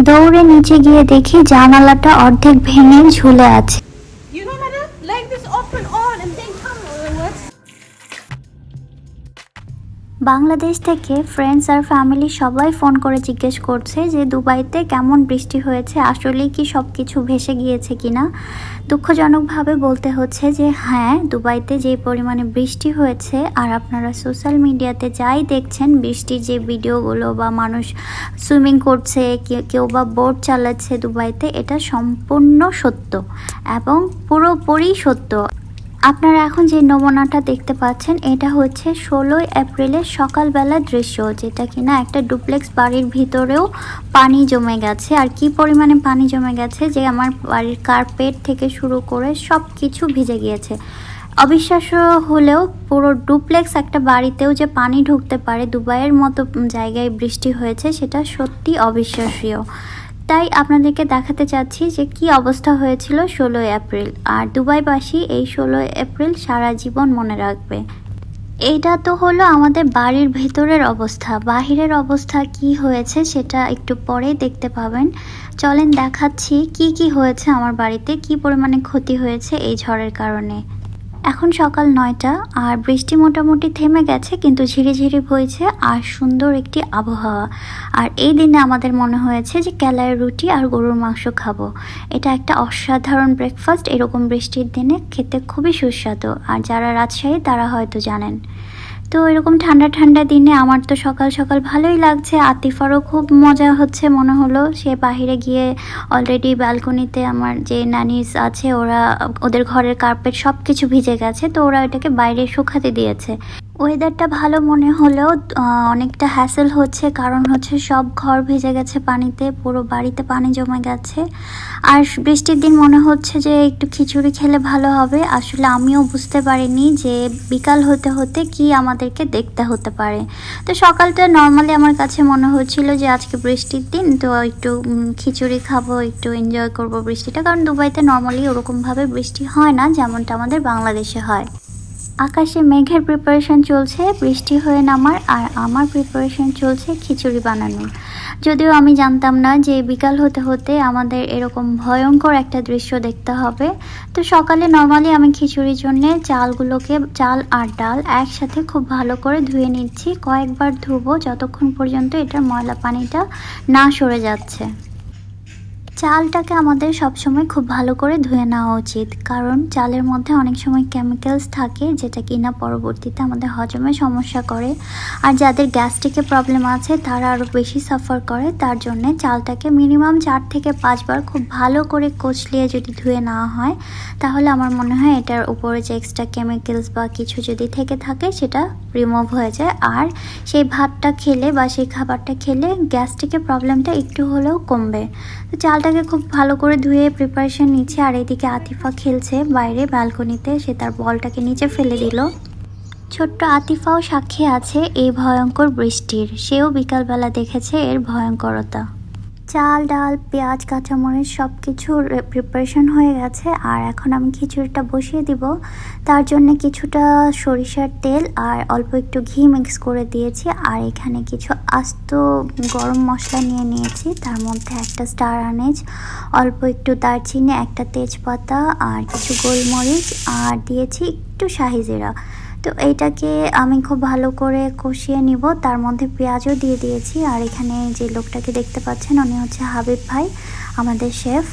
দৌড়ে নিচে গিয়ে দেখি জানালাটা অর্ধেক ভেঙে ঝুলে আছে। You know, madam, like this open on and then come. What's Bangladesh থেকে ফ্রেন্ডস আর ফ্যামিলি সবাই ফোন করে জিজ্ঞেস করছে যে দুবাইতে কেমন বৃষ্টি হয়েছে, আসলেই কি সব কিছু ভেসে গিয়েছে কিনা। দুঃখজনকভাবে বলতে হচ্ছে যে হ্যাঁ, দুবাইতে যে পরিমাণে বৃষ্টি হয়েছে আর আপনারা সোশ্যাল মিডিয়াতে যাই দেখছেন বৃষ্টির যে ভিডিওগুলো বা মানুষ সুইমিং করছে, কেউ বা বোট চালাচ্ছে দুবাইতে, এটা সম্পূর্ণ সত্য এবং পুরোপুরি সত্য। আপনারা এখন যে নমুনাটা দেখতে পাচ্ছেন এটা হচ্ছে 16 এপ্রিলের সকালবেলার দৃশ্য, যেটা কিনা একটা ডুপ্লেক্স বাড়ির ভিতরেও পানি জমে গেছে। আর কি পরিমাণে পানি জমে গেছে যে আমার বাড়ির কার্পেট থেকে শুরু করে সব কিছু ভিজে গিয়েছে। অবিশ্বাস্য হলেও পুরো ডুপ্লেক্স একটা বাড়িতেও যে পানি ঢুকতে পারে, দুবাইয়ের মতো জায়গায় বৃষ্টি হয়েছে, সেটা সত্যি অবিশ্বাসীয়। তাই আপনাদেরকে দেখাতে চাচ্ছি যে কি অবস্থা হয়েছিল 16 এপ্রিল। আর দুবাইবাসী এই 16 এপ্রিল সারা জীবন মনে রাখবে। এইটা তো হলো আমাদের বাড়ির ভেতরের অবস্থা, বাহিরের অবস্থা কি হয়েছে সেটা একটু পরেই দেখতে পাবেন। চলেন দেখাচ্ছি কি কি হয়েছে আমার বাড়িতে, কি পরিমাণে ক্ষতি হয়েছে এই ঝড়ের কারণে। এখন সকাল 9টা আর বৃষ্টি মোটামুটি থেমে গেছে, কিন্তু ঝিরিঝিরি বইছে আর সুন্দর একটি আবহাওয়া। আর এই দিনে আমাদের মনে হয়েছে যে কেলায় রুটি আর গরুর মাংস খাবো। এটা একটা অসাধারণ ব্রেকফাস্ট, এরকম বৃষ্টির দিনে খেতে খুবই সুস্বাদু। আর যারা রাজশাহী তারা হয়তো জানেন। তো এরকম ঠান্ডা ঠান্ডা দিনে আমার তো সকাল সকাল ভালোই লাগছে। আতিফারও খুব মজা হচ্ছে, মনে হলো সে বাহিরে গিয়ে অলরেডি ব্যালকনিতে আমার যে নানিস আছে ওদের ঘরের কার্পেট সব কিছু ভিজে গেছে, তো ওরা এটাকে বাইরে শুকাতে দিয়েছে। ওয়েদারটা ভালো মনে হলেও অনেকটা হ্যাসেল হচ্ছে, কারণ হচ্ছে সব ঘর ভিজে গেছে পানিতে, পুরো বাড়িতে পানি জমে গেছে। আর বৃষ্টির দিন মনে হচ্ছে যে একটু খিচুড়ি খেলে ভালো হবে। আসলে আমিও বুঝতে পারিনি যে বিকাল হতে হতে কি আমাদেরকে দেখতে হতে পারে। তো সকালটা নর্মালি আমার কাছে মনে হচ্ছিল যে আজকে বৃষ্টির দিন, তো একটু খিচুড়ি খাবো, একটু এনজয় করব বৃষ্টিটা, কারণ দুবাইতে নর্মালি ওরকমভাবে বৃষ্টি হয় না যেমনটা আমাদের বাংলাদেশে হয়। আকাশে মেঘের প্রিপারেশন চলছে বৃষ্টি হয়ে নামার, আর আমার প্রিপারেশন চলছে খিচুড়ি বানানোর। যদিও আমি জানতাম না যে বিকাল হতে হতে আমাদের এরকম ভয়ঙ্কর একটা দৃশ্য দেখতে হবে। তো সকালে নর্মালি আমি খিচুড়ির জন্য চাল আর ডাল একসাথে খুব ভালো করে ধুয়ে নিচ্ছি। কয়েকবার ধুবো যতক্ষণ পর্যন্ত এটার ময়লা পানিটা না সরে যাচ্ছে। চালটাকে আমাদের সবসময় খুব ভালো করে ধুয়ে নেওয়া উচিত, কারণ চালের মধ্যে অনেক সময় কেমিক্যালস থাকে যেটা কিনা পরবর্তীতে আমাদের হজমে সমস্যা করে। আর যাদের গ্যাস্ট্রিকের প্রবলেম আছে তারা আরও বেশি সাফার করে। তার জন্যে চালটাকে মিনিমাম 4 থেকে 5 বার খুব ভালো করে কচলিয়ে যদি ধুয়ে নেওয়া হয়, তাহলে আমার মনে হয় এটার উপরে যে এক্সট্রা কেমিক্যালস বা কিছু যদি থেকে থাকে সেটা রিমুভ হয়ে যায়। আর সেই ভাতটা খেলে বা সেই খাবারটা খেলে গ্যাস্ট্রিকের প্রবলেমটা একটু হলেও কমবে। তো চালটাকে খুব ভালো করে ধুয়ে প্রিপারেশন নিচ্ছে। আর এইদিকে আতিফা খেলছে বাইরে ব্যালকনিতে, সে তার বলটাকে নিচে ফেলে দিল। ছোট্ট আতিফাও সাক্ষী আছে এই ভয়ঙ্কর বৃষ্টির, সেও বিকালবেলা দেখেছে এর ভয়ঙ্করতা। চাল ডাল পেঁয়াজ কাঁচামরিচ সব কিছুর প্রিপারেশন হয়ে গেছে, আর এখন আমি খিচুড়িটা বসিয়ে দিব। তার জন্য কিছুটা সরিষার তেল আর অল্প একটু ঘি মিক্স করে দিয়েছি। আর এখানে কিছু আস্ত গরম মশলা নিয়ে নিয়েছি, তার মধ্যে একটা স্টার আনিজ, অল্প একটু দারচিনি, একটা তেজপাতা আর কিছু গোলমরিচ, আর দিয়েছি একটু শাহি জিরা। তো এইটাকে আমি খুব ভালো করে কষিয়ে নিব। তার মধ্যে পেঁয়াজও দিয়ে দিয়েছি। আর এখানে যে লোকটাকে দেখতে পাচ্ছেন উনি হচ্ছে হাবিব ভাই, আমাদের শেফ।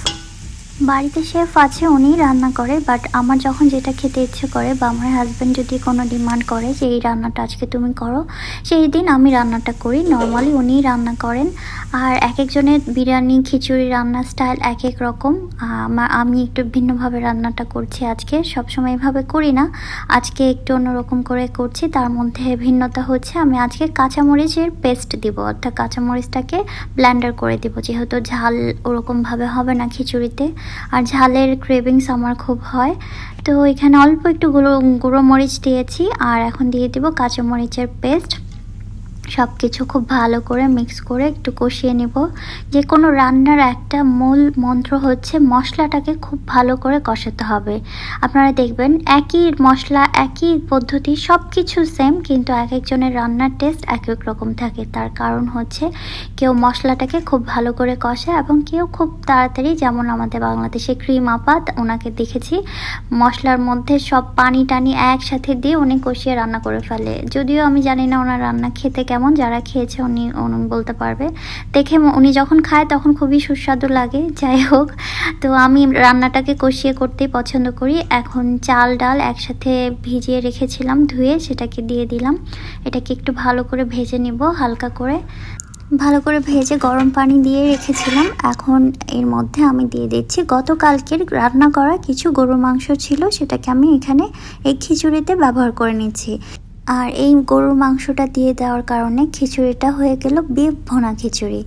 বাড়িতে শেফ আছে, উনি রান্না করে, বাট আমার যখন যেটা খেতে ইচ্ছে করে বা আমার হাজব্যান্ড যদি কোনো ডিমান্ড করে যে এই রান্নাটা আজকে তুমি করো, সেই দিন আমি রান্নাটা করি। নর্মালি উনিই রান্না করেন। আর এক একজনের বিরিয়ানি খিচুড়ি রান্নার স্টাইল এক এক রকম। আমি একটু ভিন্নভাবে রান্নাটা করছি আজকে, সবসময় এভাবে করি না, আজকে একটু অন্যরকম করে করছি। তার মধ্যে ভিন্নতা হচ্ছে আমি আজকে কাঁচামরিচের পেস্ট দিব, অর্থাৎ কাঁচামরিচটাকে ব্লেন্ডার করে দিব, যেহেতু ঝাল ওরকমভাবে হবে না খিচুড়িতে। আর ঝালের ক্রেভিংস আমার খুব হয়। তো এখানে অল্প একটু গুঁড়ো মরিচ দিয়েছি, আর এখন দিয়ে দিব কাঁচামরিচের পেস্ট। সব কিছু খুব ভালো করে মিক্স করে একটু কষিয়ে নিব। যে কোনো রান্নার একটা মূল মন্ত্র হচ্ছে মশলাটাকে খুব ভালো করে কষাতে হবে। আপনারা দেখবেন একই মশলা একই পদ্ধতি সব কিছু সেম, কিন্তু এক একজনের রান্নার টেস্ট এক এক রকম থাকে। তার কারণ হচ্ছে কেউ মশলাটাকে খুব ভালো করে কষায় এবং কেউ খুব তাড়াতাড়ি, যেমন আমাদের বাংলাদেশে ক্রিম আপা, ওনাকে দেখেছি মশলার মধ্যে সব পানি টানি একসাথে দিয়ে উনি কষিয়ে রান্না করে ফেলে। যদিও আমি জানি না ওনার রান্না খেতে কেমন, যারা খেয়েছে উনি বলতে পারবে। দেখে উনি যখন খায় তখন খুবই সুস্বাদু লাগে। যাই হোক, তো আমি রান্নাটাকে কষিয়ে করতেই পছন্দ করি। এখন চাল ডাল একসাথে ভিজিয়ে রেখেছিলাম, ধুয়ে সেটাকে দিয়ে দিলাম। এটাকে একটু ভালো করে ভেজে নিব, হালকা করে ভালো করে ভেজে গরম পানি দিয়ে রেখেছিলাম। এখন এর মধ্যে আমি দিয়ে দিচ্ছি গতকালকের রান্না করা কিছু গরুর মাংস ছিল, সেটাকে আমি এখানে এই খিচুড়িতে ব্যবহার করে নিচ্ছি। আর এই গরুর মাংসটা দিয়ে দেওয়ার কারণে খিচুড়িটা হয়ে গেল বিফ ভুনা খিচুড়ি।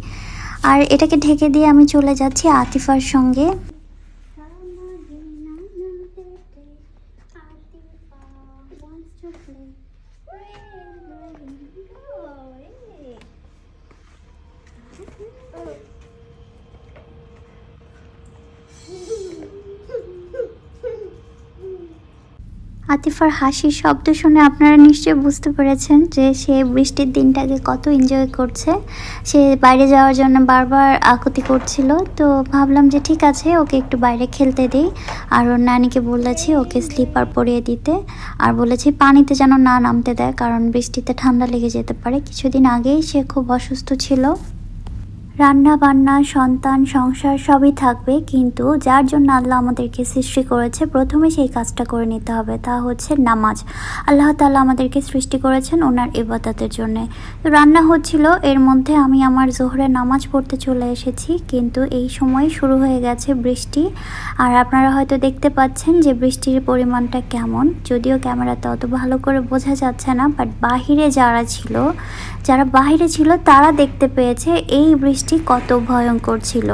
আর এটাকে ঢেকে দিয়ে আমি চলে যাচ্ছি আতিফার সঙ্গে। আতিফার হাসির শব্দ শুনে আপনারা নিশ্চয়ই বুঝতে পেরেছেন যে সে বৃষ্টির দিনটাকে কত এনজয় করছে। সে বাইরে যাওয়ার জন্য বারবার আকুতি করছিল, তো ভাবলাম যে ঠিক আছে ওকে একটু বাইরে খেলতে দিই। আর ওর নানিকে বলেছি ওকে স্লিপার পরিয়ে দিতে, আর বলেছি পানিতে যেন না নামতে দেয়, কারণ বৃষ্টিতে ঠান্ডা লেগে যেতে পারে। কিছুদিন আগেই সে খুব অসুস্থ ছিল। রান্না বান্না, সন্তান, সংসার সবই থাকবে, কিন্তু যার জন্য আল্লাহ আমাদেরকে সৃষ্টি করেছে প্রথমে সেই কাজটা করে নিতে হবে, তা হচ্ছে নামাজ। আল্লাহ তাআলা আমাদেরকে সৃষ্টি করেছেন ওনার ইবাদতের জন্য। তো রান্না হচ্ছিল, এর মধ্যে আমি আমার জোহরের নামাজ পড়তে চলে এসেছি, কিন্তু এই সময় শুরু হয়ে গেছে বৃষ্টি। আর আপনারা হয়তো দেখতে পাচ্ছেন যে বৃষ্টির পরিমাণটা কেমন, যদিও ক্যামেরাতে অত ভালো করে বোঝা যাচ্ছে না, বাট যারা বাহিরে ছিল তারা দেখতে পেয়েছে এই বৃষ্টি কত ভয়ঙ্কর ছিল।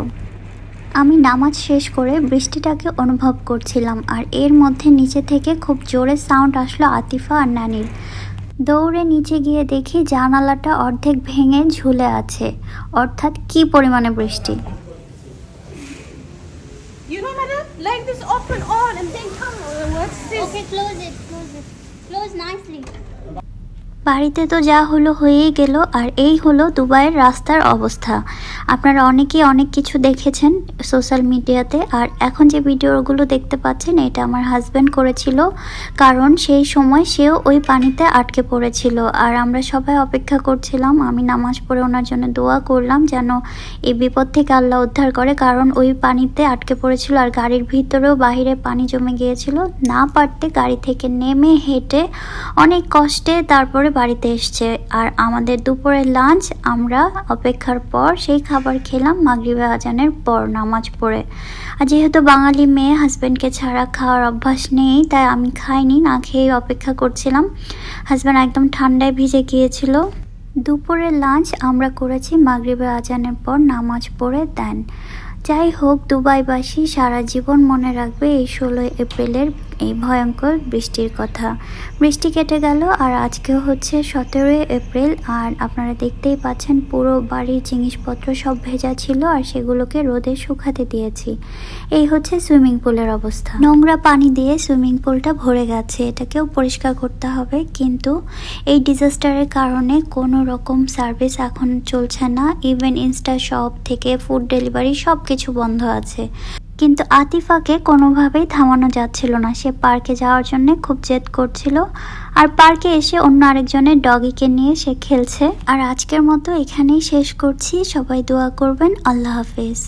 আমি নামাজ শেষ করে বৃষ্টিটাকে অনুভব করছিলাম, আর এর মধ্যে নিচে থেকে খুব জোরে সাউন্ড আসলো আতিফা আর নানির। দৌড়ে নিচে গিয়ে দেখি জানালাটা অর্ধেক ভেঙে ঝুলে আছে, অর্থাৎ কি পরিমাণে বৃষ্টি। You know, madam, like this open on and then come. What's this? Okay, close it. Close nicely. বাড়িতে তো যা হলো হয়েই গেল, আর এই হলো দুবাইয়ের রাস্তার অবস্থা। আপনারা অনেকেই অনেক কিছু দেখেছেন সোশ্যাল মিডিয়াতে, আর এখন যে ভিডিওগুলো দেখতে পাচ্ছেন এটা আমার হাজব্যান্ড করেছিল, কারণ সেই সময় সেও ওই পানিতে আটকে পড়েছিল। আর আমরা সবাই অপেক্ষা করছিলাম, আমি নামাজ পড়ে ওনার জন্য দোয়া করলাম যেন এই বিপদ থেকে আল্লাহ উদ্ধার করে, কারণ ওই পানিতে আটকে পড়েছিল আর গাড়ির ভিতরেও বাহিরে পানি জমে গিয়েছিল। না পারতে গাড়ি থেকে নেমে হেঁটে অনেক কষ্টে তারপরে বাড়িতে এসছে। আর আমাদের দুপুরের লাঞ্চ আমরা অপেক্ষার পর সেই খাবার খেলাম মাগরিবে আজানের পর নামাজ পড়ে। আর যেহেতু বাঙালি মেয়ে, হাজব্যান্ডকে ছাড়া খাওয়ার অভ্যাস নেই, তাই আমি খাইনি, না খেয়ে অপেক্ষা করছিলাম। হাজব্যান্ড একদম ঠান্ডায় ভিজে গিয়েছিল। দুপুরের লাঞ্চ আমরা করেছি মাগরিবে আজানের পর নামাজ পড়ে দেন। যাই হোক, দুবাইবাসী সারা জীবন মনে রাখবে এই 16 এপ্রিলের এই ভয়ঙ্কর বৃষ্টির কথা। বৃষ্টি কেটে গেল, আর আজকেও হচ্ছে 17 এপ্রিল। আর আপনারা দেখতেই পাচ্ছেন পুরো বাড়ির জিনিসপত্র সব ভেজা ছিল, আর সেগুলোকে রোদে শুকাতে দিয়েছি। এই হচ্ছে সুইমিং পুলের অবস্থা। নোংরা পানি দিয়ে সুইমিং পুলটা ভরে গেছে, এটাকেও পরিষ্কার করতে হবে, কিন্তু এই ডিজাস্টারের কারণে কোনো রকম সার্ভিস এখন চলছে না। ইভেন ইনস্টা শপ থেকে ফুড ডেলিভারি সব কিছু বন্ধ আছে। কিন্তু আতিফাকে কোনোভাবেই থামানো যাচ্ছিল না, সে পার্কে যাওয়ার জন্য খুব জেদ করছিল। আর পার্কে এসে অন্য আরেকজনের ডগিকে নিয়ে সে খেলছে। আর আজকের মতো এখানেই শেষ করছি, সবাই দোয়া করবেন। আল্লাহ হাফেজ।